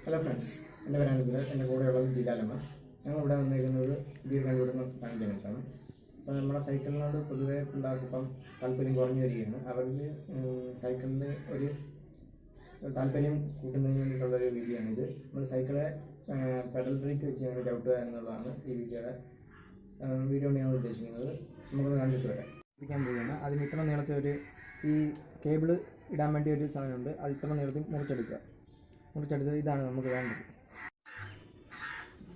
Hello friends, എൻ്റെ പേരാണ് ഇത്. എൻ്റെ കൂടെയുള്ളത് ജിലാലമസ്. ഞങ്ങളിവിടെ വന്നിരിക്കുന്നത് ദീർഘദൂരം കാണിക്കാൻ വേണ്ടിയിട്ടാണ്. അപ്പോൾ നമ്മുടെ സൈക്കിളിനോട് പൊതുവേ പിള്ളേർക്കിപ്പം താല്പര്യം കുറഞ്ഞു വരികയാണ്. അവരിൽ സൈക്കിളിൽ ഒരു താല്പര്യം കൂട്ടുന്നതിന് വേണ്ടിയിട്ടുള്ളൊരു വീഡിയോ ആണിത്. നമ്മൾ സൈക്കിളെ പെഡൽ ബ്രേക്ക് വെച്ച് ഞങ്ങൾ ചവിട്ടുക എന്നുള്ളതാണ് ഈ വീഡിയോ കൊണ്ട് ഞങ്ങൾ ഉദ്ദേശിക്കുന്നത്. നമുക്കത് കണ്ടിട്ട് വരാം. ഇരിക്കാൻ പോവുകയാണ്. അതിന് ഇത്ര നീളത്തിൽ ഈ കേബിൾ ഇടാൻ വേണ്ടി ഒരു സാധനമുണ്ട്. അത് ഇത്ര നീളത്തിൽ മുറിച്ചെടുത്ത് ഇതാണ് നമുക്ക് വേണ്ടത്.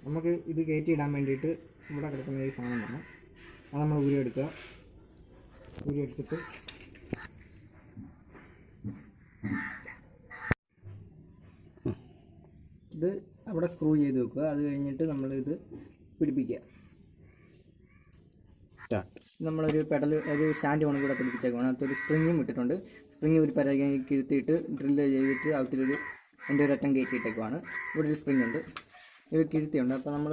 നമുക്ക് ഇത് കയറ്റി ഇടാൻ വേണ്ടിയിട്ട് ഇവിടെ കിടക്കുന്ന ഈ സാധനം വേണം. അത് നമ്മൾ ഊരിയെടുത്തിട്ട് ഇത് അവിടെ സ്ക്രൂ ചെയ്ത് വെക്കുക. അത് കഴിഞ്ഞിട്ട് നമ്മളിത് പിടിപ്പിക്കുക. നമ്മളൊരു ഒരു സ്റ്റാൻഡ് കൊണ്ട് കൂടെ പിടിപ്പിച്ചേക്കാണ്. അകത്തൊരു സ്പ്രിങ്ങും ഇട്ടിട്ടുണ്ട്. സ്പ്രിങ് ഒരു പരകി കിഴുത്തിയിട്ട് ഡ്രില്ല് ചെയ്തിട്ട് അതിലൊരു എൻ്റെ ഒരു അറ്റം കയറ്റിയിട്ടേക്കുവാണ്. ഇവിടെ ഒരു സ്പ്രിങ് ഉണ്ട്, ഒരു കിഴുത്തിയുണ്ട്. അപ്പോൾ നമ്മൾ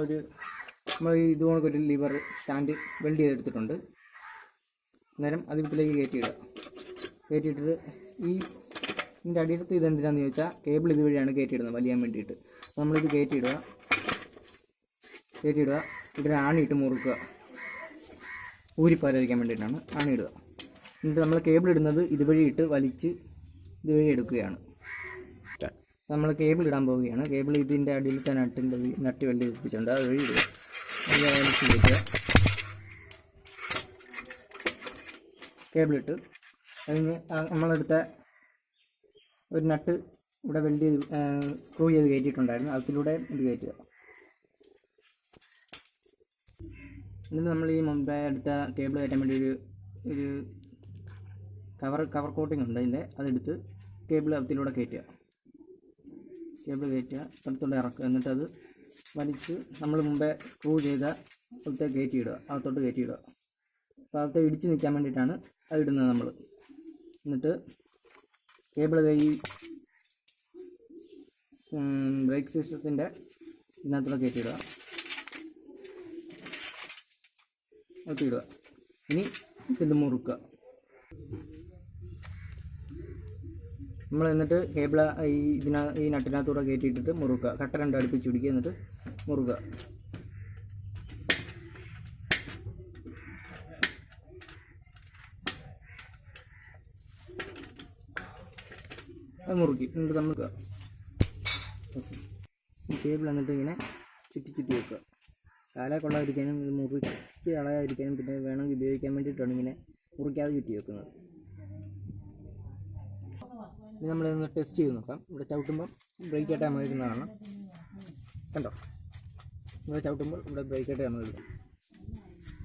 ഇതുകൊണ്ടൊരു ലിവർ സ്റ്റാൻഡ് വെൽഡ് ചെയ്തെടുത്തിട്ടുണ്ട്. അന്നേരം അത് ഇതിലേക്ക് കയറ്റിയിട്ടിട്ട് ഇതിൻ്റെ അടിയിലത്ത് ഇതെന്തിനാണെന്ന് ചോദിച്ചാൽ കേബിൾ ഇതുവഴിയാണ് കയറ്റിയിടുന്നത് വലിയാൻ വേണ്ടിയിട്ട്. അപ്പോൾ നമ്മളിത് കയറ്റിയിടുക. ഇവിടെ ആണിയിട്ട് മുറുക്കുക. ഊരിപ്പാരാതിരിക്കാൻ വേണ്ടിയിട്ടാണ് ആണിയിടുക. എന്നിട്ട് നമ്മൾ കേബിൾ ഇടുന്നത് ഇതുവഴി ഇട്ട് വലിച്ച് ഇതുവഴി എടുക്കുകയാണ്. നമ്മൾ കേബിൾ ഇടാൻ പോവുകയാണ്. കേബിൾ ഇതിൻ്റെ അടിയിലത്തെ നട്ട് വെള്ളി വെപ്പിച്ചുകൊണ്ട് അത് വഴി ഇടുക. വലിച്ച് കയറ്റുക. കേബിളിട്ട് കഴിഞ്ഞ് നമ്മളെടുത്ത ഒരു നട്ട് ഇവിടെ വെൽഡ് ചെയ്ത് സ്ക്രൂ ചെയ്ത് കയറ്റിയിട്ടുണ്ടായിരുന്നു. അതിലൂടെ ഇത് കയറ്റുക. എന്നിട്ട് നമ്മൾ ഈ മുമ്പേ എടുത്ത കേബിൾ കയറ്റാൻ വേണ്ടി ഒരു കവർ കോട്ടിംഗ് ഉണ്ട് അതിൻ്റെ. അതെടുത്ത് കേബിൾ അതിലൂടെ കയറ്റുക. പുറത്തോട്ട് ഇറക്കുക. എന്നിട്ട് അത് വലിച്ച് നമ്മൾ മുമ്പേ സ്ക്രൂ ചെയ്ത അകത്തോട്ട് കയറ്റിയിടുക. അപ്പോൾ അകത്ത് ഇടിച്ച് നിൽക്കാൻ വേണ്ടിയിട്ടാണ് അത് ഇടുന്നത് നമ്മൾ. എന്നിട്ട് കേബിൾ ഈ ബ്രേക്ക് സിസ്റ്റത്തിൻ്റെ ഇതിനകത്തൂടെ കയറ്റിയിടുക. ഇനി ഇത് മുറുക്കുക. നമ്മൾ എന്നിട്ട് കേബിൾ ഈ നട്ടിനകത്തൂടെ കയറ്റിയിട്ടിട്ട് മുറുക്കുക. കട്ട രണ്ട് അടുപ്പിച്ച് പിടിക്കുക. എന്നിട്ട് മുറുക്കുക. അത് മുറുക്കി എന്നിട്ട് നമുക്ക് കേബിൾ എന്നിട്ട് ഇങ്ങനെ ചുറ്റി വെക്കുക. കാല കൊള്ളാതിരിക്കാനും ഇത് മുറിച്ച് കളയാതിരിക്കാനും പിന്നെ വേണമെങ്കിൽ ഉപയോഗിക്കാൻ വേണ്ടിയിട്ടാണ് ഇങ്ങനെ മുറിക്കാതെ ചുറ്റി വെക്കുന്നത്. ഇത് നമ്മളിതൊന്ന് ടെസ്റ്റ് ചെയ്ത് നോക്കാം. ഇവിടെ ചവിട്ടുമ്പോൾ ബ്രേക്ക് ആയിട്ട് നമ്മൾ ഇടുന്നതാണ്. കണ്ടോ, ഇവിടെ ചവിട്ടുമ്പോൾ ഇവിടെ ബ്രേക്ക് ആയിട്ട് നമ്മൾ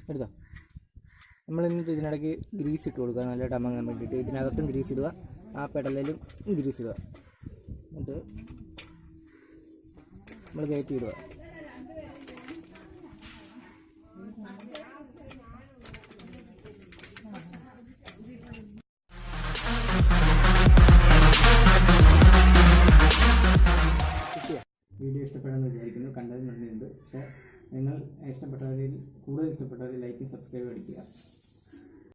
എടുത്തോ. നമ്മൾ എന്നിട്ട് ഇതിനിടയ്ക്ക് ഗ്രീസ് ഇട്ട് കൊടുക്കുക. നല്ലതായിട്ട് അമങ്ങാൻ വേണ്ടിയിട്ട് ഇതിനകത്തും ഗ്രീസ് ഇടുക, ആ പെഡലിലും ഗ്രീസ് ഇടുക. എന്നിട്ട് നമ്മൾ കയറ്റി ഇടുക. വീഡിയോ ഇഷ്ടപ്പെടാമെന്ന് വിചാരിക്കുന്നു. കണ്ടത് നന്ദിയുണ്ട്. പക്ഷേ നിങ്ങൾ കൂടുതൽ ഇഷ്ടപ്പെട്ടവരിൽ ലൈക്കും സബ്സ്ക്രൈബ് അടിക്കുക.